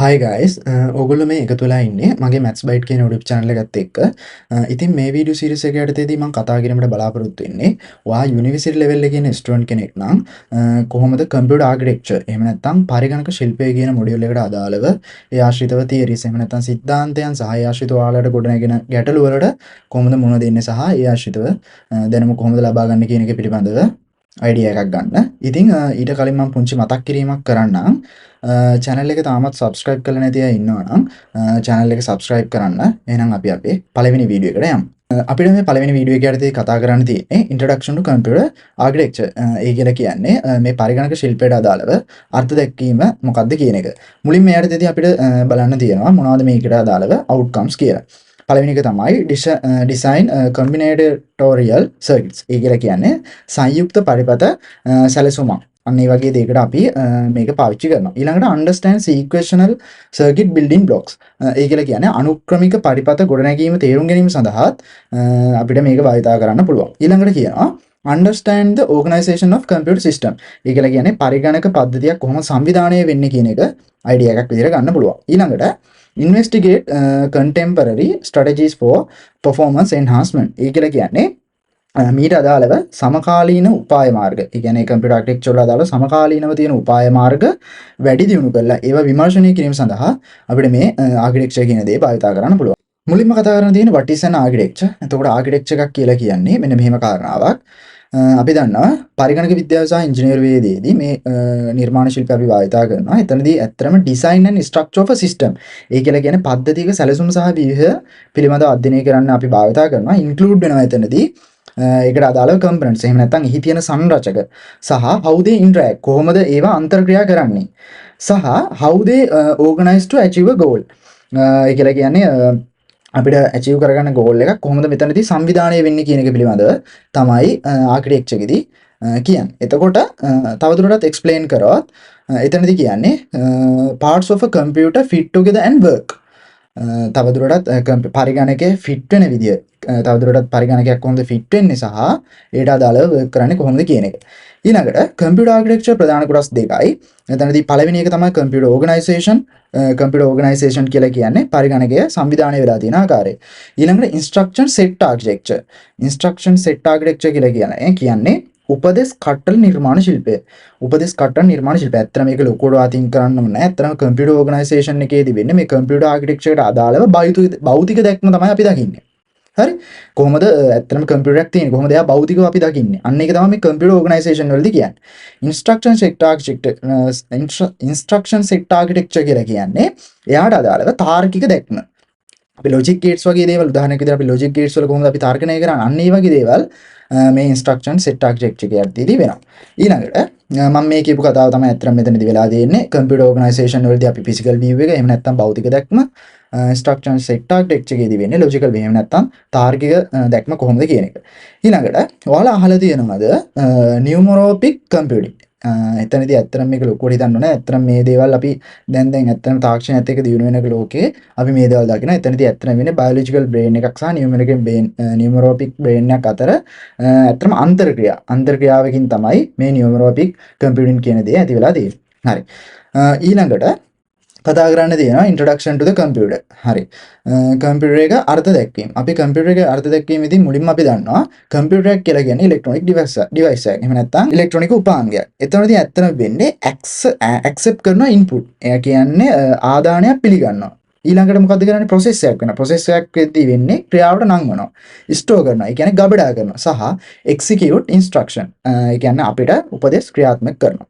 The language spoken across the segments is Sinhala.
Hi guys, ඔගොල්ලෝ මේ එකතු වෙලා ඉන්නේ මගේ Maths Byte කියන YouTube channel එකත් එක්ක. ඉතින් මේ වීඩියෝ series එක යටතේදී මම කතා කිරීමට බලාපොරොත්තු වෙන්නේ ඔයා university level එකේ ඉන්න student කෙනෙක් නම් කොහොමද computer architecture එහෙම නැත්නම් පරිගණක ශිල්පය කියන module එකට අදාළව ඒ ආශ්‍රිතව theories එහෙම නැත්නම් සිද්ධාන්තයන් සහ ඒ ආශ්‍රිතව ඔයාලට ගොඩනැගෙන ගැටලු වලට කොහොමද මුහුණ දෙන්නේ සහ ඒ ආශ්‍රිතව දැනුම කොහොමද ලබා ගන්න කියන එක පිළිබඳව අයිඩියා එකක් ගන්න. ඉතින් ඊට කලින් මම පුංචි මතක් කිරීමක් කරන්නම්. channel එක තාමත් subscribe කරලා නැති අය ඉන්නවා නම් channel එක subscribe කරන්න. එහෙනම් අපි අපේ පළවෙනි වීඩියෝ එකට යමු. අපිට මේ පළවෙනි වීඩියෝ එක යටතේ කතා කරන්න තියෙන්නේ introduction to computer architecture. ඒ කියලා කියන්නේ මේ පරිගණක ශිල්පයට අදාළව අර්ථ දැක්වීම මොකක්ද කියන එක. මුලින් මේ යටතේදී අපිට බලන්න තියෙනවා මොනවද මේකට අදාළව outcomes කියලා. පළවෙනි එක තමයි design combinatorial circuits. ඒ කියලා කියන්නේ සංයුක්ත පරිපථ සැලසුමක්. අන්න ඒ වගේ දෙයකට අපි මේක පාවිච්චි කරනවා. ඊළඟට understand sequential circuit building blocks. ඒ කියලා කියන්නේ අනුක්‍රමික පරිපථ ගොඩනැගීම තේරුම් ගැනීම සඳහා අපිට මේක භාවිතා කරන්න පුළුවන්. ඊළඟට කියනවා understand the organization of computer system. ඒ කියලා කියන්නේ පරිගණක පද්ධතියක් කොහොම සංවිධානය වෙන්නේ කියන එක අයිඩියා එකක් විදිහට ගන්න පුළුවන්. ඊළඟට investigate contemporary strategies for performance enhancement. ඒ කියලා කියන්නේ මීට අදාළව සමකාලීන උපාය මාර්ග. ඒ කියන්නේ කම්පියුටර් ආර්කිටෙක්චර් වල අදාළව සමකාලීනව තියෙන උපාය මාර්ග වැඩි දියුණු කරලා ඒවා විමර්ශනය කිරීම සඳහා අපිට මේ ආර්කිටෙක්චර් කියන දේ භාවිත කරන්න පුළුවන්. මුලින්ම කතා කරන්න තියෙන්නේ what is an architecture. එතකොට ආර්කිටෙක්චර් එකක් කියලා කියන්නේ මෙන්න මෙහෙම කාරණාවක්. අපි දන්නවා පරිගණක විද්‍යාව සහ ඉංජිනේරුවේදී මේ නිර්මාණ ශිල්පය අපි භාවිත කරනවා. එතනදී ඇත්තටම design and structure of a system. ඒ කියලා කියන්නේ පද්ධතියක සැලසුම සහ ව්‍යුහය පිළිබඳව අධ්‍යයනය කරන්න අපි භාවිත කරනවා. include වෙනවා එතනදී ඒකට අදාළව components එහෙම නැත්නම් එහි තියෙන සංරචක සහ how they interact කොහොමද ඒවා අන්තර්ක්‍රියා කරන්නේ සහ how they organize to achieve a goal. ඒ කියලා කියන්නේ අපිට achieve කරගන්න goal එකක් කොහොමද මෙතනදී සංවිධානය වෙන්නේ කියන එක පිළිබඳව තමයි architecture එකේදී කියන්නේ. එතකොට තවදුරටත් explain කරොත් එතනදී කියන්නේ parts of a computer fit together and work. තවදුරටත් පරිගණකයේ fit වෙන විදිය තවදුරටත් පරිගණකයක් කොහොමද fit වෙන්නේ සහ ඒට අදාළව work කරන්නේ කොහොමද කියන එක. ඊළඟට computer architecture ප්‍රධාන කොටස් දෙකයි. එතනදී පළවෙනි එක තමයි computer organization. computer organization කියලා කියන්නේ පරිගණකය සංවිධානය වෙලා තියෙන ආකාරය. ඊළඟට instruction set architecture. instruction set architecture කියලා කියන්නේ උපදෙස් කට්ටල නිර්මාණ ශිල්පය. උපදෙස් කට්ටල නිර්මාණ ශිල්පය. ඇත්තට මේක ලොකුවට අතින් කරන්න ඕනේ නැහැ. ඇත්තටම computer organization එකේදී වෙන්නේ මේ computer architecture එකට අදාළව භෞතික දැක්ම තමයි අපි දකින්නේ. හරි? කොහොමද ඇත්තටම computer එකක් තියෙන්නේ? කොහොමද එයා භෞතිකව අපි දකින්නේ? අන්න ඒක තමයි මේ computer organization වලදී කියන්නේ. instruction set architecture කියලා කියන්නේ එයාට අදාළව තාර්කික දැක්ම. අපි logic gates වගේ දේවල් උදාහරණයක් විදිහට අපි logic gates වල කොහොමද අපි තර්කණය කරන්නේ? අන්න ඒ වගේ දේවල් මේ instruction set architecture එකේදී වෙනවා. ඊළඟට මම මේ කියපු කතාව තමයි අත්‍තරම මෙතනදී වෙලා තියෙන්නේ. computer organization වලදී අපි physical view එක එහෙම නැත්නම් භෞතික දැක්ම instruction set architecture එකේදී වෙන්නේ logical view එහෙම නැත්නම් තාර්කික දැක්ම කොහොමද කියන එක. ඊළඟට ඔයාලා අහලා තියෙනවද numeric computing? එතනදී ඇත්තටම මේක ලොකුවට හිතන්න ඕනේ. ඇත්තටම මේ දේවල් අපි දැන් ඇත්තටම තාක්ෂණයත් එක්ක දියුණු වෙන ලෝකේ අපි මේ දේවල් දකිනවා. එතනදී ඇත්තටම වෙන්නේ biological brain එකක් සහ numeric brain එකක් අතර ඇත්තටම අන්තර්ක්‍රියාවකින් තමයි මේ numeric computing කියන දේ ඇති වෙලා තියෙන්නේ. හරි. ඊළඟට කතා කරන්න තියෙනවා introduction to the computer. හරි. computer එක අර්ථ දැක්වීම. අපි computer එකේ අර්ථ දැක්වීමේදී මුලින්ම අපි දන්නවා computer එක කියලා කියන්නේ electronic device එකක්. එහෙම නැත්නම් electronic උපාංගයක්. එතනදී ඇත්තම වෙන්නේ accept කරන input. ඒ කියන්නේ ආදානයක් පිළිගන්නවා. ඊළඟට මොකද කරන්නේ process එකක් වෙනවා. process එකක් වෙද්දී වෙන්නේ ක්‍රියාවට නංවනවා. store කරනවා. ඒ කියන්නේ ගබඩා කරනවා. සහ execute instruction. ඒ කියන්නේ අපිට උපදෙස් ක්‍රියාත්මක කරනවා.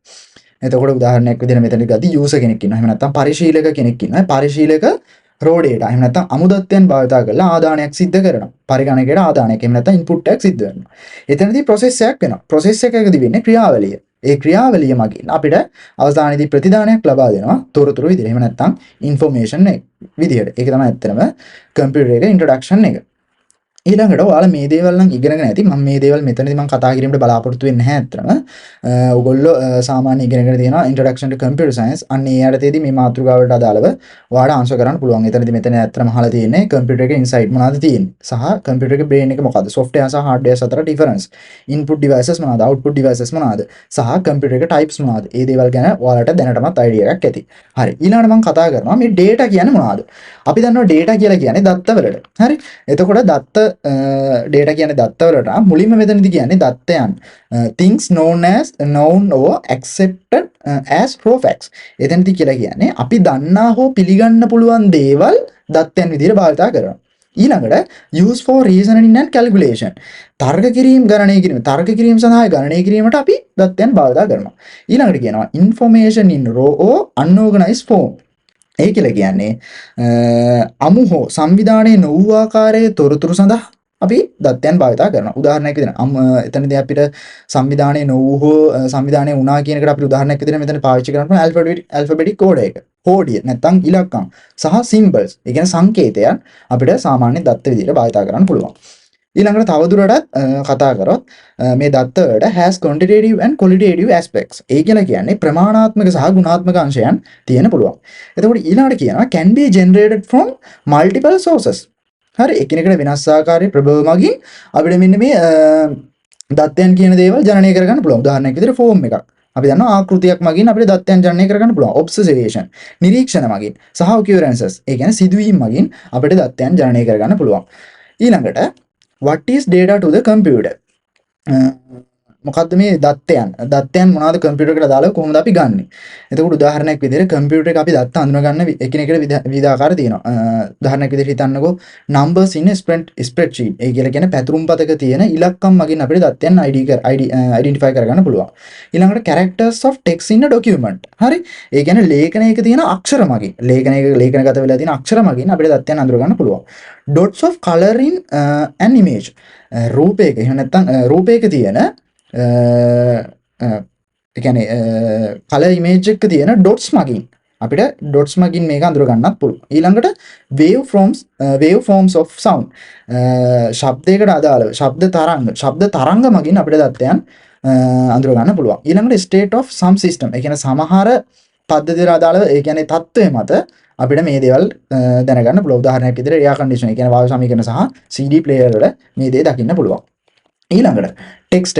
එතකොට උදාහරණයක් විදිහට මෙතනදී ගදී යූසර් කෙනෙක් ඉන්නවා. එහෙම නැත්නම් පරිශීලක කෙනෙක් ඉන්නවා. පරිශීලක raw data එහෙම නැත්නම් අමුදත්තයන් භාවිත කරලා ආදානයක් සිද්ධ කරනවා. පරිගණකයට ආදානයක් එහෙම නැත්නම් input එකක් සිද්ධ වෙනවා. එතනදී process එකක් වෙනවා. process එකකදී වෙන්නේ ක්‍රියාවලිය. ඒ ක්‍රියාවලිය මගින් අපිට අවසානයේදී ප්‍රතිදානයක් ලබා දෙනවා. තොරතුරු විදිහට. එහෙම නැත්නම් information එක විදිහට. ඒක තමයි ඇත්තටම computer එක introduction එක. ඊළඟට ඔයාලා මේ දේවල් නම් ඉගෙනගෙන ඇති. මම මේ දේවල් මෙතනදී මම කතා කිරීමට බලාපොරොත්තු වෙන්නේ නැහැ අත්‍තරම. ඔයගොල්ලෝ සාමාන්‍ය ඉගෙනගෙන තියෙනවා introduction to computer science. අන්න ඒ යටතේදී මේ මාතෘකාවලට අදාළව ඔයාලා ආන්සර් කරන්න පුළුවන්. එතනදී මෙතන අත්‍තරම අහලා තියෙන්නේ computer එකේ insight මොනවද තියෙන්නේ? සහ computer එකේ brain එක මොකද්ද? software සහ hardware අතර difference. input devices මොනවද? output devices මොනවද? සහ computer එකේ types මොනවද? මේ දේවල් ගැන ඔයාලට දැනටමත් idea එකක් ඇති. හරි. ඊළඟට මම කතා කරනවා මේ data කියන්නේ මොනවද? අපි දන්නවා data කියලා කියන්නේ දත්තවලට. හරි. එතකොට දත්ත data කියන්නේ දත්තවලට මුලින්ම මෙතනදී කියන්නේ දත්තයන් things known or accepted as raw facts. එතනදී කියලා කියන්නේ අපි දන්නා හෝ පිළිගන්න පුළුවන් දේවල් දත්තයන් විදිහට භාවිත කරනවා. ඊළඟට use for reasoning and calculation. තර්ක කිරීම ගණනය කිරීම සඳහා ගණනය කිරීමට අපි දත්තයන් භාවිත කරනවා. ඊළඟට කියනවා information in raw or unorganized form. ඒ කියලා කියන්නේ අමු හෝ සංවිධානයේ නොවූ ආකාරයේ තොරතුරු සඳහා අපි දත්තයන් භාවිත කරනවා. උදාහරණයක් විදිහට එතනදී අපිට සංවිධානයේ නොවූ හෝ සංවිධානයේ වුණා කියන එකට අපිට උදාහරණයක් විදිහට මෙතන පාවිච්චි කරනවා alphabetic code එක. කෝඩිය නැත්නම් ඉලක්කම් සහ symbols. ඒ කියන්නේ සංකේතයන් අපිට සාමාන්‍ය දත්ත විදිහට භාවිත කරන්න පුළුවන්. ඊළඟට තවදුරටත් කතා කරොත් මේ දත්ත වලට has quantitative and qualitative aspects. ඒ කියලා කියන්නේ ප්‍රමාණාත්මක සහ ගුණාත්මක අංශයන් තියෙන පුළුවන්. එතකොට ඊළඟට කියනවා can be generated from multiple sources. හරි, එකිනෙකට වෙනස් ආකාරයේ ප්‍රභව මගින් අපිට මෙන්න මේ දත්තයන් කියන දේවල් ජනනය කරගන්න පුළුවන්. උදාහරණයක් විදිහට ෆෝම් එකක්. අපි දන්නවා ආකෘතියක් මගින් අපිට දත්තයන් ජනනය කරගන්න පුළුවන්. observation නිරීක්ෂණ මගින් සහ occurrences ඒ කියන්නේ සිදුවීම් මගින් අපිට දත්තයන් ජනනය කරගන්න පුළුවන්. ඊළඟට what is data to the computer? මොකද්ද මේ දත්තයන් මොනවාද කම්පියුටර් එකට දාලා කොහොමද අපි ගන්නෙ? එතකොට උදාහරණයක් විදිහට කම්පියුටර් එක අපි දත්ත අඳුන ගන්න එකිනෙකට විවිධ ආකාර තියෙනවා. උදාහරණයක් විදිහට හිතන්නකෝ numbers in a spreadsheet. ඒ කියලා කියන්නේ පැතුරුම් පතක තියෙන ඉලක්කම් මගින් අපිට දත්තයන් identify කරගන්න පුළුවන්. ඊළඟට characters of text in a document. හරි. ඒ කියන්නේ ලේඛනයක තියෙන අක්ෂර මගින් ලේඛනගත වෙලා තියෙන අක්ෂර මගින් අපිට දත්තයන් අඳුර ගන්න පුළුවන්. dots of color in an image. රූපයක එහෙම නැත්නම් රූපයක තියෙන ඒ කියන්නේ color image එක තියෙන dots මගින් අපිට dots මගින් මේක අඳුර ගන්නත් පුළුවන්. ඊළඟට waveforms of sound. ශබ්දයකට අදාළව ශබ්ද තරංග මගින් අපිට දත්තයන් අඳුර ගන්න පුළුවන්. ඊළඟට state of some system. ඒ කියන්නේ සමහර පද්ධතියට අදාළව ඒ කියන්නේ තත්ත්වය මත අපිට මේ දේවල් දැනගන්න පුළුවන්. උදාහරණයක් විදිහට air conditioner ඒ කියන්නේ වායු සමීකරණ සහ CD player වල මේ දේ දකින්න පුළුවන්. ඊළඟට ටෙක්ස්ට්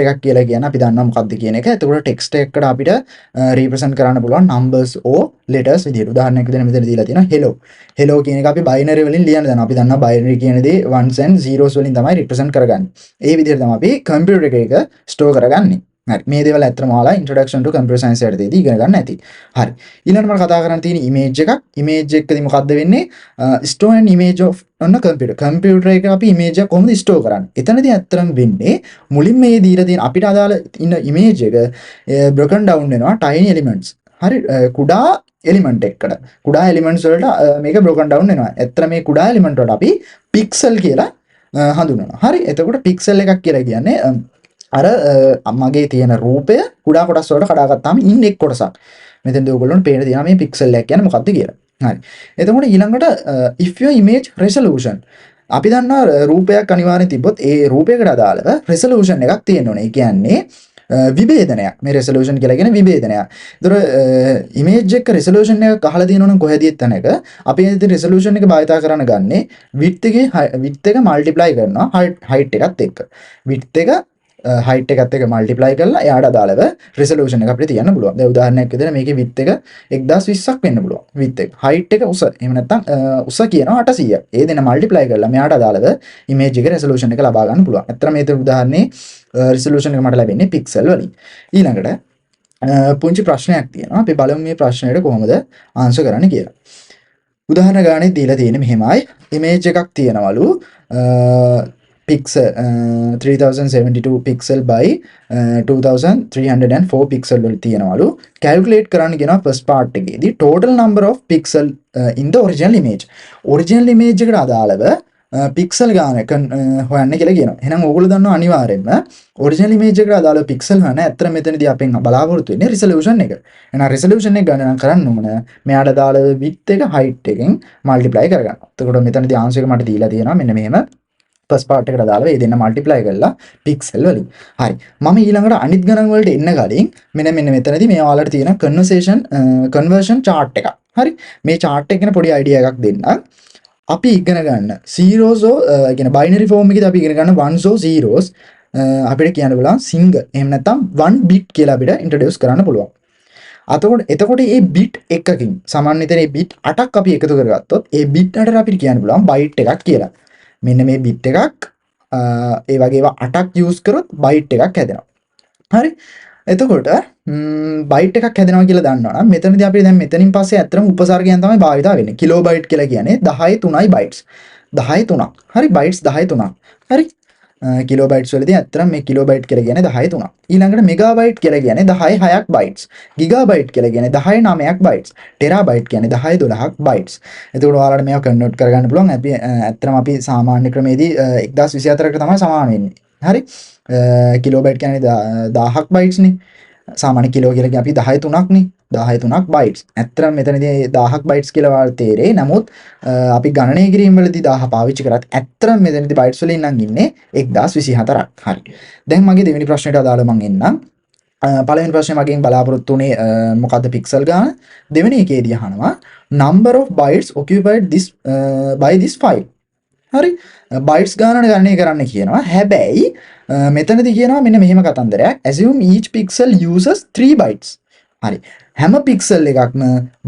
එකක් කියලා කියන්නේ අපි දන්නවා මොකක්ද කියන එක. එතකොට ටෙක්ස්ට් එකකට අපිට රිප්‍රසන්ට් කරන්න පුළුවන් numbers or letters විදිහට. උදාහරණයක් විදිහට මෙතන දීලා තියෙනවා hello කියන එක අපි binary වලින් ලියන්න දන්නවා. අපි දන්නවා binary කියන දේ ones and zeros වලින් තමයි රිප්‍රසන්ට් කරගන්නේ. ඒ විදිහට තමයි අපි කම්පියුටර් එකක ස්ටෝර් කරගන්නේ. හරි, මේ දේවල් ඇත්තටම ඔයාලා introduction to computer science යටතේදී ඉගෙන ගන්න ඇති. හරි, ඊළඟට මම කතා කරන්න තියෙන image එකක්. image එකකදී මොකද්ද වෙන්නේ? store an image of on a computer. computer එකක අපි image එක කොහොමද store කරන්නේ? එතනදී ඇත්තටම වෙන්නේ මුලින්ම මේ දීලා තියෙන අපිට අදාළ ඉන්න image එක broken down වෙනවා tiny elements. හරි, කුඩා element එකකට. කුඩා elements වලට මේක broken down වෙනවා. ඇත්තට මේ කුඩා element වලට අපි pixel කියලා හඳුන්වනවා. හරි, එතකොට pixel එකක් කියලා කියන්නේ අර මගේ තියෙන රූපය කුඩා කොටස් වලට කඩාගත්තාම ඉන්න එක් කොටසක්. මෙතෙන්දී ඔයගොල්ලන්ට පේන තියෙනවා මේ පික්සල් එක කියන්නේ මොකක්ද කියලා. හරි. එතකොට ඊළඟට if your image resolution. අපි දන්නවා රූපයක් අනිවාර්යෙන් තිබ්බොත් ඒ රූපයකට අදාළව resolution එකක් තියෙන්න ඕනේ. ඒ කියන්නේ විභේදනයක්. මේ resolution කියලා කියන්නේ විභේදනයක්. ඒතර image එක resolution එකක් අහලා තියෙනවනම් කොහෙදීත් තැනක අපි ඉතින් resolution එක භාවිත කරන්න ගන්නේ width එක multiply කරනවා height එකත් එක්ක. width එක height එකත් එක්ක multiply කරලා එයාට අදාළව resolution එක අපිට තියන්න පුළුවන්. දැන් උදාහරණයක් විදිහට මේකේ width එක 1020ක් වෙන්න පුළුවන්. width එක. height එක උස. එහෙම නැත්නම් උස කියනවා 800ක්. ඒ දෙන multiply කරලා මෙයාට අදාළව image එකේ resolution එක ලබා ගන්න පුළුවන්. ඇත්තට මේ උදාහරණේ resolution එක මට ලැබෙන්නේ pixel වලින්. ඊළඟට පුංචි ප්‍රශ්නයක් තියෙනවා. අපි බලමු මේ ප්‍රශ්නෙට කොහොමද answer කරන්න කියලා. උදාහරණ ගානේ දීලා තියෙන්නේ මෙහෙමයි. image එකක් තියෙනවලු pixel 3072 pixel by 2304 pixel වල තියෙනවලු. calculate කරන්න කියනවා first part එකේදී total number of pixel in the original image. original image එකට අදාළව pixel ගාන හොයන්න කියලා කියනවා. එහෙනම් ඕගොල්ලෝ දන්නවා අනිවාර්යයෙන්ම original image එකට අදාළව pixel හොයන්න. ඇත්තට මෙතනදී අපෙන් බලාපොරොත්තු වෙන්නේ resolution එක. එහෙනම් resolution එක ගණන් කරන්න ඕන මෙයාට අදාළව width එක height එකෙන් multiply කරගන්න. එතකොට මෙතනදී answer එක මට දීලා තියෙනවා මෙන්න මෙහෙම ෆස්ට් පාර්ට් එකට දාලා ඒ දෙන්න මල්ටිප්ලයි කරලා පික්සල් වලින්. හරි. මම ඊළඟට අනිත් ගණන් වලට එන්න කලින් මෙන්න මෙතනදී මේ ඔයාලට තියෙන කන්වර්ෂන් chart එකක්. හරි. මේ chart එක ගැන පොඩි idea එකක් දෙන්න. අපි ඉගෙන ගන්න zeros කියන binary form එකේදී අපි ඉගෙන ගන්න ones or zeros අපිට කියන්න පුළුවන් single එහෙම නැත්නම් 1 bit කියලා අපිට introduce කරන්න පුළුවන්. එතකොට මේ bit එකකින් සාමාන්‍යයෙන් මේ bit 8ක් අපි එකතු කරගත්තොත් ඒ bit 8ට අපිට කියන්න පුළුවන් byte එකක් කියලා. මෙන්න මේ bit එකක් ඒ වගේ ඒවා 8ක් use කරොත් byte එකක් හැදෙනවා. හරි. එතකොට byte එකක් හැදෙනවා කියලා දන්නවනම් මෙතනදී අපිට දැන් මෙතනින් පස්සේ ඇත්තටම උපසර්ගයන් තමයි භාවිතා වෙන්නේ. කිලෝබයිට් කියලා කියන්නේ 10 3යි bytes. 10 3ක්. හරි bytes 10 3ක්. හරි. කිලෝබයිට්ස් වලදී ඇත්තටම මේ කිලෝබයිට් කියලා කියන්නේ 10 3ක්. ඊළඟට මෙගාබයිට් කියලා කියන්නේ 10 6ක් bytes. ගිගාබයිට් කියලා කියන්නේ 10 9ක් bytes. ටෙරාබයිට් කියන්නේ 10 12ක් bytes. එතකොට ඔයාලට මේවා කන්වර්ට් කරගන්න පුළුවන්. අපි ඇත්තටම අපි සාමාන්‍ය ක්‍රමේදී 1024කට තමයි සමාන වෙන්නේ. හරි. කිලෝබයිට් කියන්නේ 1000ක් bytes නේ. සාමාන්‍ය කිලෝ කියලා කියන්නේ අපි 10 3ක් නේ. 10 3ක් bytes. ඇත්තටම මෙතනදී 1000ක් bytes කියලා ඔයාලට තේරෙයි. නමුත් අපි ගණනය කිරීම වලදී 1000 පාවිච්චි කරත් ඇත්තටම මෙතනදී bytes වලින් නම් ඉන්නේ 1024ක්. හරි. දැන් මගේ දෙවෙනි ප්‍රශ්නෙට අදාළව මම එන්නම්. පළවෙනි ප්‍රශ්නේ මගෙන් බලාපොරොත්තු වුණේ මොකද්ද පික්සල් ගාන? දෙවෙනි එකේදී අහනවා number of bytes occupied by this file. හරි. bytes ගානට ගණනය කරන්න කියනවා. හැබැයි මෙතනදී කියනවා මෙන්න මෙහෙම කතන්දරයක්. assume each pixel uses 3 bytes. හරි. හැම පික්සල් එකක්ම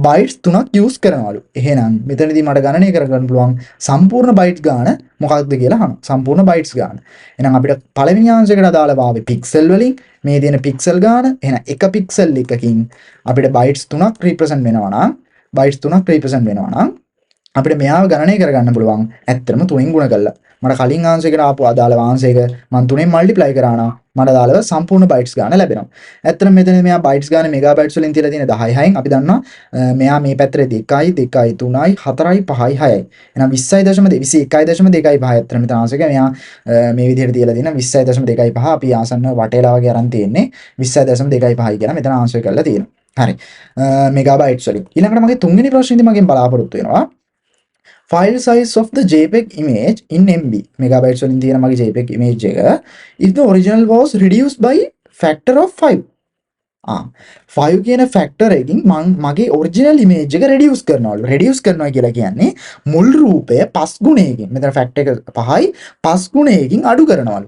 bytes 3ක් use කරනවලු. එහෙනම් මෙතනදී මට ගණනය කරගන්න පුළුවන් සම්පූර්ණ bytes ගාන මොකක්ද කියලා අහනවා. සම්පූර්ණ bytes ගාන. එහෙනම් අපිට පළවෙනි ආන්සර් අදාළව ආවේ පික්සල් වලින් මේ දෙන පික්සල් ගාන. එහෙනම් එක පික්සල් එකකින් අපිට bytes 3ක් represent වෙනවා නම් bytes 3ක් represent වෙනවා නම් අපිට මෙයාව ගණනය කරගන්න පුළුවන් ඇත්තටම 3න් ගුණ කරලා. මට කලින් ආන්සර් එකට ආපු අදාළ ආන්සර් එක මම 3න් මල්ටිප්ලයි කරා නම් මට අදාළව සම්පූර්ණ bytes ගාන ලැබෙනවා. ඇත්තටම මෙතන මෙයා bytes ගාන මෙගාබයිට්ස් වලින් තියලා තියෙන 10යි අපි දන්නවා මෙයා මේ පැත්තේ 2යි 2යි 3යි 4යි 5යි 6යි. එහෙනම් 20.21.25 ඇත්තටම මෙතන ආන්සර් එක මෙයා මේ විදිහට තියලා තියෙන 20.25 අපි ආසන්න වටේලා වගේ අරන් තියෙන්නේ 20.25 කියලා මෙතන ආන්සර් කරලා තියෙනවා. හරි. මෙගාබයිට්ස් වලින්. ඊළඟට මගේ තුන්වෙනි ප්‍රශ්නේදී මගෙන් බලාපොරොත්තු වෙනවා file size of the JPEG image in MB megabytes වලින් තියෙන මගේ JPEG image එක if the original was reduced by factor of 5 5 කියන factor එකකින් මගේ original image එක reduce කරනවා කියලා කියන්නේ මුල් රූපය 5 ගුණයකින් මෙතන factor එක 5යි 5 ගුණයකින් අඩු කරනවලු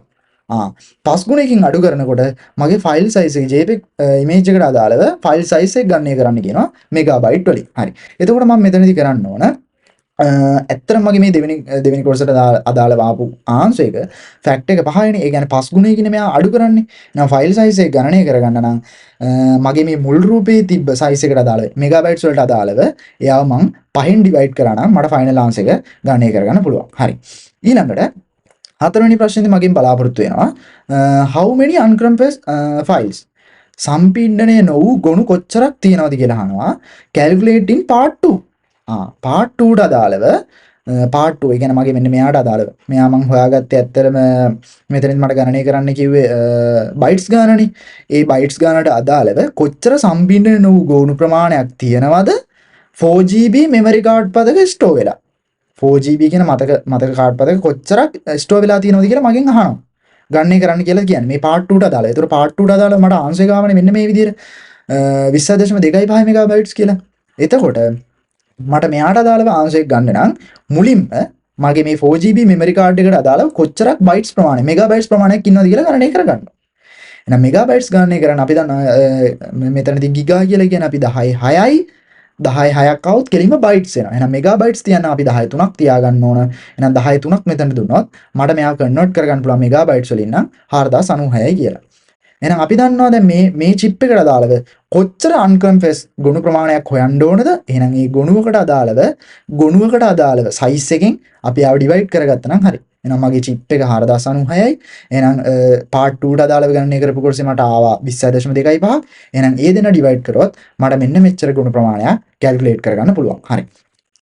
5 ගුණයකින් අඩු කරනකොට මගේ file size එක JPEG image එකට අදාළව file size එක ගණනය කරන්න කියනවා megabyte වලින් හරි එතකොට මම මෙතනදී කරන්න ඕන ඇත්තටම මගේ මේ දෙවෙනි කොටසට අදාළව ආපු ආන්සර් එක ෆැක්ට් එක 5යිනේ. ඒ කියන්නේ 5 ගුණයකින් මෙයා අඩු කරන්නේ. එහෙනම් ෆයිල් සයිස් එක ගණනය කරගන්න නම් මගේ මේ මුල් රූපේ තිබ්බ සයිස් එකට අදාළව මෙගාබයිට්ස් වලට අදාළව එයාව මම 5න් ඩිවයිඩ් කරා නම් මට ෆයිනල් ආන්සර් එක ගණනය කරගන්න පුළුවන්. හරි. ඊළඟට හතරවෙනි ප්‍රශ්නේදී මගෙන් බලාපොරොත්තු වෙනවා how many uncompressed files සම්පීඩනය නොවු ගොනු කොච්චරක් තියෙනවද කියලා අහනවා. calculate in part 2 part 2ට අදාළව part 2 ඒ කියන්නේ මගේ මෙන්න මෙයාට අදාළව මෙයා මම හොයාගත්තේ ඇත්තටම මෙතනින් මට ගණනය කරන්න කිව්වේ bytes ගානනේ ඒ bytes ගානට අදාළව කොච්චර සම්පීඩන වූ ගොනු ප්‍රමාණයක් තියෙනවද 4GB memory card පදක store වෙලා 4GB කියන මතක කාඩ් පදක කොච්චරක් store වෙලා තියෙනවද කියලා මගෙන් අහනවා ගණනය කරන්න කියලා කියන්නේ මේ part 2ට අදාළව. ඒතර part 2ට අදාළව මට ආන්සර් එක ආවනේ මෙන්න මේ විදිහට 20.25 megabytes කියලා. එතකොට මට මෙයාට අදාළව ආන්සර් එක ගන්න නම් මුලින්ම මගේ මේ 4GB memory card එකට අදාළව කොච්චරක් bytes ප්‍රමාණය megabytes ප්‍රමාණයක් ඉන්නවද කියලා ගණනය කරගන්න. එහෙනම් megabytes ගණනය කරන්න අපි දන්නවා මෙතනදී giga කියලා කියන්නේ අපි 10 6ක් આવුත් කෙලින්ම bytes එනවා. එහෙනම් megabytes තියන්න අපි 10 3ක් තියාගන්න ඕන. එහෙනම් 10 3ක් මෙතන දුන්නොත් මට මෙයා කන්වර්ට් කරගන්න පුළුවන් megabytes වලින් නම් 4096යි කියලා. එහෙනම් අපි දන්නවා දැන් මේ chip එකට අදාළව කොච්චර uncompressed ගොනු ප්‍රමාණයක් හොයන්න ඕනද? එහෙනම් මේ ගොනුවකට අදාළව size එකෙන් අපි ආව divide කරගත්තා නම් හරි. එහෙනම් මගේ chip එක 4096යි. එහෙනම් part 2ට අදාළව ගණනය කරපු කොටසේ මට ආවා 20.25. එහෙනම් ඒ දෙන divide කරොත් මට මෙන්න මෙච්චර ගොනු ප්‍රමාණයක් calculate කරගන්න පුළුවන්. හරි.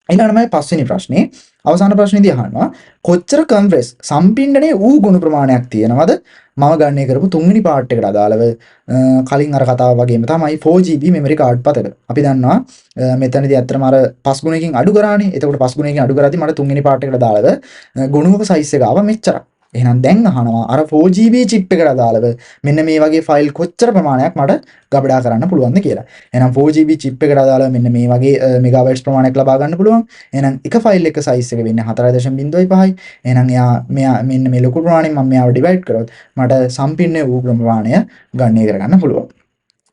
ඊළඟට පස්වෙනි ප්‍රශ්නේ අවසාන ප්‍රශ්නේදී අහනවා කොච්චර කම්ප්‍රෙස් සම්පින්ඩනයේ වූ ගුණ ප්‍රමාණයක් තියෙනවද මම ගණනය කරපු තුන්වෙනි පාර්ට් එකට අදාළව කලින් අර කතාව වගේම තමයි 4GB මෙමරි කාඩ් පතක. අපි දන්නවා මෙතනදී ඇත්තටම අර 5 ගුණයකින් අඩු කරානේ. එතකොට 5 ගුණයකින් අඩු කරද්දී මට තුන්වෙනි පාර්ට් එකට අදාළව ගුණක සයිස් එක ආවා මෙච්චරක්. එහෙනම් දැන් අහනවා අර 4GB chip එකට අදාළව මෙන්න මේ වගේ ෆයිල් කොච්චර ප්‍රමාණයක් මට ගබඩා කරන්න පුළුවන්ද කියලා. එහෙනම් 4GB chip එකට අදාළව මෙන්න මේ වගේ මෙගාබයිට්ස් ප්‍රමාණයක් ලබා ගන්න පුළුවන්. එහෙනම් එක ෆයිල් එක සයිස් එක වෙන්නේ 4.05යි. එහෙනම් මෙයා මෙන්න මේ ලොකු ප්‍රමාණයෙන් මම මෙයාව ඩිවයිඩ් කරොත් මට සම්පින්න වූ ප්‍රමාණය ගණනය කරගන්න පුළුවන්.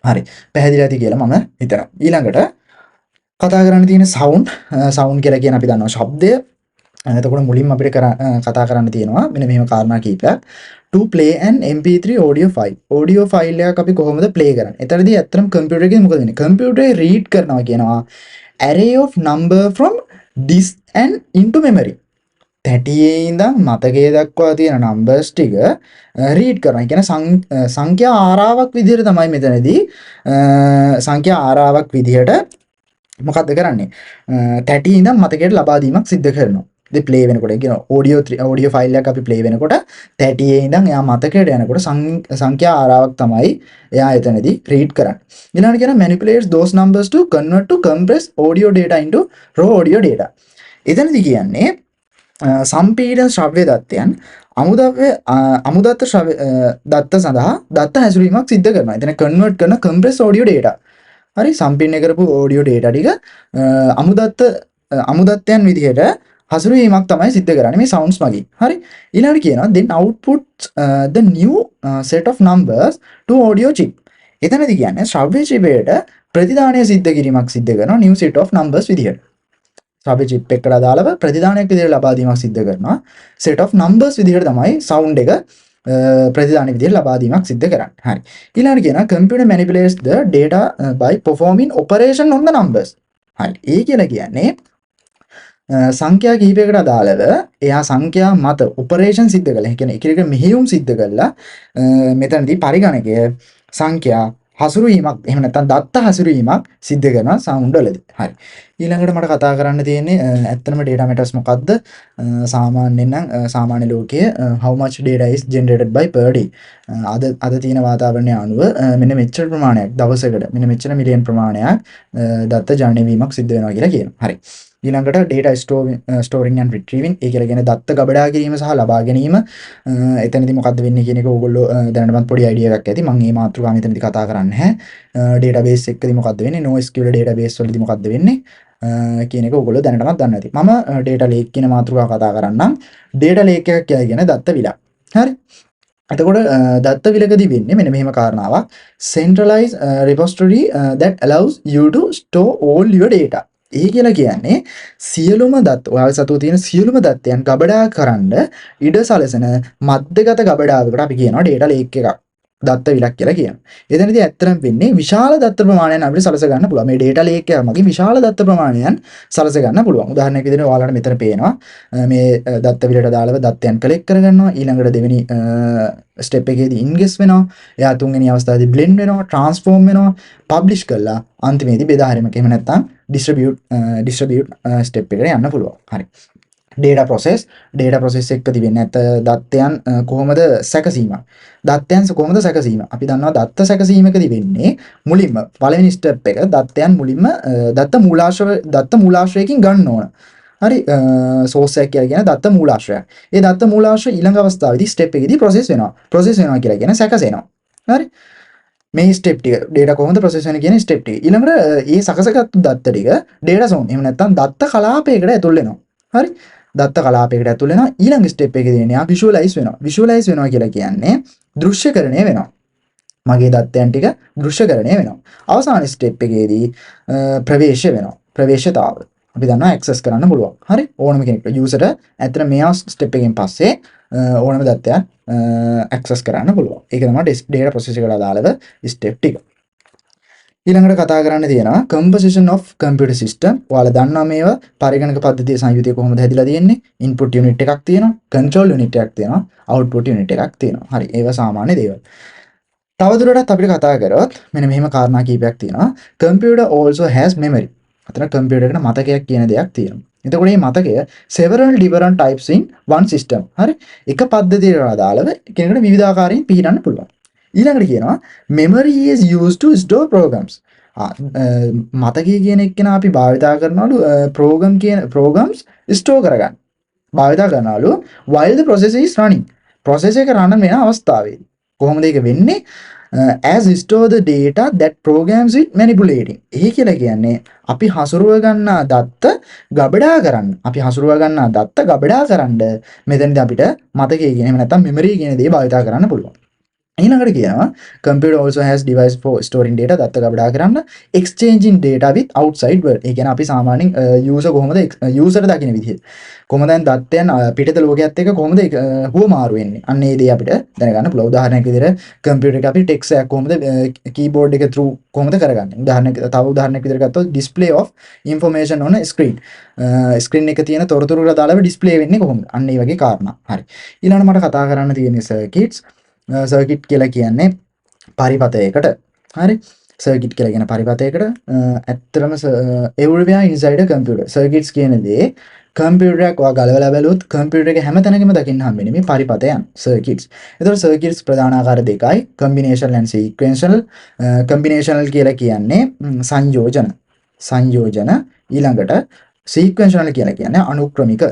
හරි. පැහැදිලි ඇති කියලා මම හිතනවා. ඊළඟට කතා කරන්න තියෙන සවුන්ඩ් කියලා කියන අපි දන්නවා ශබ්දය. එතකොට මුලින්ම අපිට කතා කරන්න තියෙනවා මෙන්න මෙහෙම කාරණා කීපයක්. to play an mp3 audio file. audio file එකක් අපි කොහොමද play කරන්නේ? එතනදී ඇත්තටම කම්පියුටර් එකේ මොකද වෙන්නේ? කම්පියුටරේ read කරනවා කියනවා array of number from disk and into memory. 30 ඉඳන් මතකයේ දක්වා තියෙන numbers ටික read කරනවා. කියන්නේ සංඛ්‍යා ආරාවක් විදිහට තමයි මෙතනදී සංඛ්‍යා ආරාවක් විදිහට මොකද්ද කරන්නේ? 30 ඉඳන් මතකයට ලබා දීමක් සිද්ධ කරනවා. ප්ලේ වෙනකොට කියන audio file එකක් අපි play වෙනකොට 30 ඉඳන් එයා මතකයට යනකොට සංඛ්‍යා ආරාවක් තමයි එයා එතනදී read කරන්නේ. ඊළඟට කියන manipulates those numbers to convert to compress audio data into raw audio data. එතනදී කියන්නේ සම්පීඩන ශ්‍රව්‍ය දත්තයන් අමුදත්ත දත්ත සඳහා දත්ත හැසිරීමක් සිද්ධ කරනවා. එතන convert කරන compress audio data. හරි සම්පීඩනය කරපු audio data ටික අමුදත්තයන් විදිහට හසුරුවීමක් තමයි සිද්ධ කරන්නේ මේ sounds මගින්. හරි. ඊළඟට කියනවා then output the new set of numbers to audio chip. එතනදී කියන්නේ ශ්‍රව්‍ය චිපයට ප්‍රතිදානය සිද්ධ කිරීමක් සිද්ධ කරනවා new set of numbers විදිහට. ශ්‍රව්‍ය චිප් එකට අදාළව ප්‍රතිදානයක් විදිහට ලබා දීමක් සිද්ධ කරනවා. set of numbers විදිහට තමයි sound එක ප්‍රතිදාන විදිහට ලබා දීමක් සිද්ධ කරන්නේ. හරි. ඊළඟට කියනවා computer manipulates the data by performing operation on the numbers. හරි. ඒ කියලා කියන්නේ සංඛ්‍යා කිහිපයකට අදාළව එයා සංඛ්‍යා මත ඔපරේෂන් සිද්ධ කළා. ඒ කියන්නේ එක එක මෙහෙයුම් සිද්ධ කළා. මෙතනදී පරිගණකය සංඛ්‍යා හසුරුවීමක් එහෙම නැත්නම් දත්ත හසුරුවීමක් සිද්ධ කරනවා සවුන්ඩ් වලදී. හරි. ඊළඟට මට කතා කරන්න තියෙන්නේ ඇත්තටම data matters මොකද්ද? සාමාන්‍යයෙන් නම් සාමාන්‍ය ලෝකයේ how much data is generated by per day. අද තියෙන වාතාවරණය අනුව මෙන්න මෙච්චර ප්‍රමාණයක් දවසකට මෙන්න මෙච්චර මිලියන් ප්‍රමාණයක් දත්ත ජනනය වීමක් සිද්ධ වෙනවා කියලා කියනවා. හරි. ඊළඟට data storing and retrieving ඒ කියලා කියන්නේ දත්ත ගබඩා කිරීම සහ ලබා ගැනීම. එතනදී මොකද්ද වෙන්නේ කියන එක ඕගොල්ලෝ දැනටමත් පොඩි අයිඩියා එකක් ඇති. මම මේ මාතෘකාව මෙතනදී කතා කරන්නේ නැහැ. database එකකදී මොකද්ද වෙන්නේ? NoSQL database වලදී මොකද්ද වෙන්නේ? කියන එක ඕගොල්ලෝ දැනටමත් දන්නවා ඇති. මම data lake කියන මාතෘකාව කතා කරන්නම්. data lake එකක් කියන්නේ දත්ත විලක්. හරි. එතකොට දත්ත විලකදී වෙන්නේ මෙන්න මෙහෙම කාරණාවක්. centralized repository that allows you to store all your data. ඒ කියලා කියන්නේ සියලුම දත් ඔයාලා සතුව තියෙන සියලුම දත්තයන් ගබඩා කරන්න ඉඩ සලසන මධ්‍යගත ගබඩාවකට අපි කියනවා data lake එකක්. දත්ත විලක් කියලා කියනවා. එතනදී ඇත්තටම වෙන්නේ විශාල දත්ත ප්‍රමාණයක් අපිට සලස ගන්න පුළුවන්. මේ data lake එක මගින් විශාල දත්ත ප්‍රමාණයන් සලස ගන්න පුළුවන්. උදාහරණයක් විදිහට ඔයාලට මෙතන පේනවා මේ දත්ත විලට දාලව දත්තයන් කලෙක්ට් කරගන්නවා. ඊළඟට දෙවෙනි ස්ටෙප් එකේදී ඉන්ගෙස් වෙනවා. එයා තුන්වෙනි අවස්ථාවේදී blend වෙනවා, transform වෙනවා, publish කරලා අන්තිමේදී බෙදා හැරීමක්. එහෙම නැත්නම් distribute step එකට යන්න පුළුවන්. හරි. data process එකකදී වෙන්නේ දත්තයන් කොහොමද සැකසීම. දත්තයන් කොහොමද සැකසීම? අපි දන්නවා දත්ත සැකසීමකදී වෙන්නේ මුලින්ම පළවෙනි ස්ටෙප් එක දත්තයන් මුලින්ම දත්ත මූලාශ්‍රයකින් ගන්න ඕන. හරි source එක කියලා කියන දත්ත මූලාශ්‍රයක්. ඒ දත්ත මූලාශ්‍රය ඊළඟ අවස්ථාවේදී ස්ටෙප් එකේදී process වෙනවා. process වෙනවා කියලා කියන සැකසෙනවා. හරි. මේ ස්ටෙප් ටික data කොහොමද process වෙන්නේ කියන ස්ටෙප් ටික. ඊළඟට මේ සකසගත්තු දත්ත ටික data zone එහෙම නැත්නම් දත්ත කලාපයකට ඇතුල් වෙනවා. හරි. දත්ත කලාපයකට ඇතුල් වෙනවා. ඊළඟ ස්ටෙප් එකේදී එන්නේ visualize වෙනවා. visualize වෙනවා කියලා කියන්නේ දෘශ්‍යකරණය වෙනවා. මගේ දත්තයන් ටික දෘශ්‍යකරණය වෙනවා. අවසාන ස්ටෙප් එකේදී ප්‍රවේශ වෙනවා. ප්‍රවේශතාව. අපි දන්නවා access කරන්න පුළුවන්. හරි. ඕනම කෙනෙක්ට user ඇත්තට මේ ස්ටෙප් එකෙන් පස්සේ ඕනම දත්තයක් access කරන්න පුළුවන්. ඒක තමයි data process එකට අදාළව ස්ටෙප් ටික. ඊළඟට කතා කරන්න තියෙනවා composition of computer system. ඔයාලා දන්නවා මේවා පරිගණක පද්ධතියේ සංයුතිය කොහොමද හැදිලා තියෙන්නේ? input unit එකක් තියෙනවා, control unit එකක් තියෙනවා, output unit එකක් තියෙනවා. හරි. ඒවා සාමාන්‍ය දේවල්. තවදුරටත් අපිට කතා කරොත් මෙන්න මෙහෙම කාරණා කීපයක් තියෙනවා. Computer also has memory. අතන කම්පියුටර් එකට මතකයක් කියන දෙයක් තියෙනවා. එතකොට මේ මතකය several different types in one system. හරි. එක පද්ධතියකට අදාළව කෙනෙකුට විවිධාකාරයෙන් පිහිටන්න පුළුවන්. ඊළඟට කියනවා memory is used to store programs. මතකය කියන එක අපි භාවිතා කරනවලු programs store කරගන්න. භාවිතා කරනවලු while the process is running. process එක run වෙන අවස්ථාවේදී. කොහොමද ඒක වෙන්නේ? As store the data that programs it manipulating. ඒ කියලා කියන්නේ අපි හසුරුව ගන්නා දත්ත ගබඩා කරන්න. අපි හසුරුව ගන්නා දත්ත ගබඩා කරන්න මෙතනදී අපිට මතකය කියන එහෙම නැත්නම් memory කියන දේ භාවිතා කරන්න පුළුවන්. ඊළඟට කියනවා computer also has device for storing data දත්ත ගබඩා කරන්න exchanging data with outside world. ඒ කියන්නේ අපි සාමාන්‍යයෙන් user කොහොමද user දකින්න විදිහ. කොහොමද දැන් දත්තයන් පිටත ලෝකයේත් එක්ක කොහොමද හුවමාරු වෙන්නේ. අන්න ඒ දේ අපිට දැනගන්න පුළුවන්. උදාහරණයක් විදිහට computer එක අපි text එකක් කොහොමද keyboard එක through කොහොමද කරගන්නේ. උදාහරණයක් විදිහට ගත්තොත් display of information on a screen. screen එකේ තියෙන තොරතුරු වල දාලා display වෙන්නේ කොහොමද? අන්න ඒ වගේ කාරණා. හරි. ඊළඟට මට කතා කරන්න තියෙන්නේ circuits. සර්කිට් කියලා කියන්නේ පරිපථයකට. හරි. සර්කිට් කියලා කියන පරිපථයකට ඇත්තටම everywhere inside a computer circuits කියන දේ කම්පියුටර් එකක් ඔයා ගලවලා බැලුවොත් කම්පියුටර් එක හැම තැනකම දකින්න හම්බෙන්නේ මේ පරිපථයන් circuits. ඒතකොට circuits ප්‍රධාන ආකාර දෙකයි combinational and sequential. combinational කියලා කියන්නේ සංයෝජන ඊළඟට sequential කියලා කියන්නේ අනුක්‍රමික.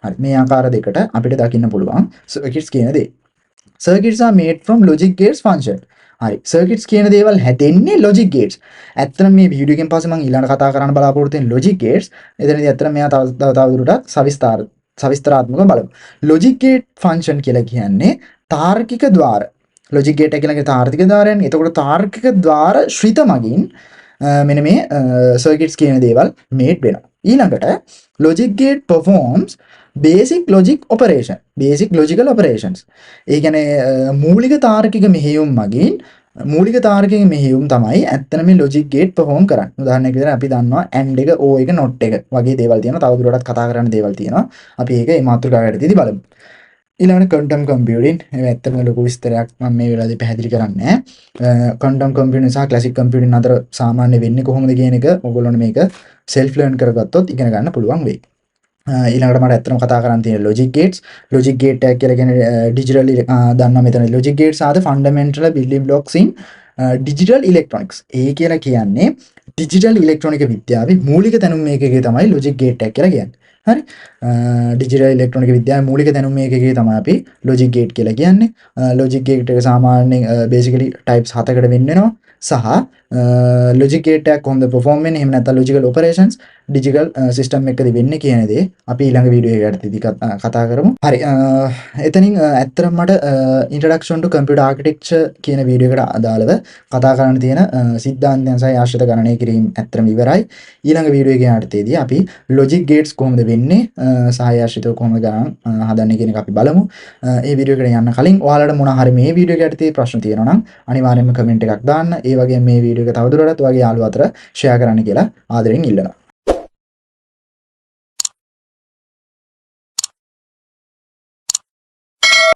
හරි. මේ ආකාර දෙකට අපිට දකින්න පුළුවන් circuits කියන දේ. Circuits are made from logic gates function. හරි. circuits කියන දේවල් හැදෙන්නේ logic gates. ඇත්තටම මේ වීඩියෝ එකෙන් පස්සේ මම ඊළඟ කතා කරන්න බලාපොරොත්තු වෙන logic gates. එතනදී ඇත්තටම මෙයා තවදුරටත් සවිස්තරාත්මකව බලමු. logic gate function කියලා කියන්නේ තාර්කික ద్వාර. logic gate එක කියන්නේ තාර්කික ద్వාරයන්. එතකොට තාර්කික ద్వාර ශ්‍රිත මගින් මෙන්න මේ circuits කියන දේවල් made වෙනවා. ඊළඟට logic gate performs basic logic logical operations. ඒ කියන්නේ මූලික තාර්කික මෙහෙයුම් මගින් මූලික තාර්කික මෙහෙයුම් තමයි ඇත්තටම මේ logic gate perform කරන්නේ. උදාහරණයක් විදිහට අපි දන්නවා and එක o එක not එක වගේ දේවල් තියෙනවා. තවදුරටත් කතා කරන්න දේවල් තියෙනවා. අපි ඒක මේ මාතෘකාව යටතේදී බලමු. ඊළඟට quantum computing. ඒක ඇත්තටම ලොකු විස්තරයක් මම මේ වෙලාවේදී පැහැදිලි කරන්නේ නැහැ. quantum computing සහ classic computing අතර සාමාන්‍ය වෙන්නේ කොහොමද කියන එක ඔයගොල්ලෝනේ මේක self learn කරගත්තොත් ඉගෙන ගන්න පුළුවන් වෙයි. ඊළඟට මට ඇත්තටම කතා කරන්න තියෙන logic gates. logic gate එක කියලා කියන්නේ digital දන්නවා මෙතන logic gates are the fundamental building blocks in digital electronics. ඒ කියලා කියන්නේ digital electronic විද්‍යාවේ මූලික දැනුම මේකකේ තමයි logic gate එක කියලා කියන්නේ. හරි. digital electronic විද්‍යාවේ මූලික දැනුම මේකකේ තමයි අපි logic gate කියලා කියන්නේ. logic gate එක සාමාන්‍යයෙන් basically types 7කට වෙන්න වෙනවා. සහ logic gate එකක් කොහොමද perform වෙන්නේ එහෙම නැත්නම් logical operations digital system එකකදී වෙන්නේ කියන දේ අපි ඊළඟ වීඩියෝ එකකදී කතා කරමු. හරි. එතනින් ඇත්තටම මට introduction to computer architecture කියන වීඩියෝ එකට අදාළව කතා කරන්න තියෙන සිද්ධාන්තයන් සහ ආශ්‍රිත ගණනය කිරීම ඇත්තටම ඉවරයි. ඊළඟ වීඩියෝ එකේ යටතේදී අපි logic gates කොහොමද වෙන්නේ සහ ආශ්‍රිතව කොහොමද ගණන් හදන්නේ කියන එක අපි බලමු. මේ වීඩියෝ එකට යන්න කලින් ඔයාලට මොන හරි මේ වීඩියෝ එක යටතේ ප්‍රශ්න තියෙනවා නම් අනිවාර්යයෙන්ම කමෙන්ට් එකක් දාන්න. ඒ වගේම මේ වීඩියෝ එක තවදුරටත් ඔයාගේ යාළුවෝ අතර ෂෙයා කරන්න කියලා ආදරෙන් ඉල්ලනවා.